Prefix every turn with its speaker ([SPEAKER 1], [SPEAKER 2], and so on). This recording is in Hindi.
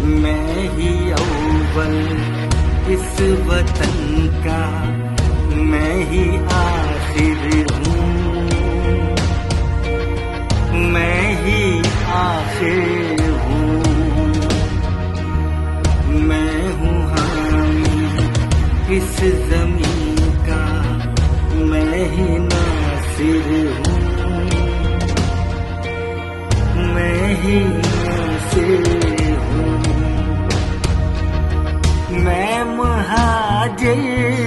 [SPEAKER 1] मैं ही अव्वल इस वतन का, मैं ही आखिर हूँ, मैं ही आखिर हूँ। मैं हूँ हामी इस ज़मीन का, मैं ही नासिर हूँ, मैं ही नासिर हूँ। मैं मुहाजिर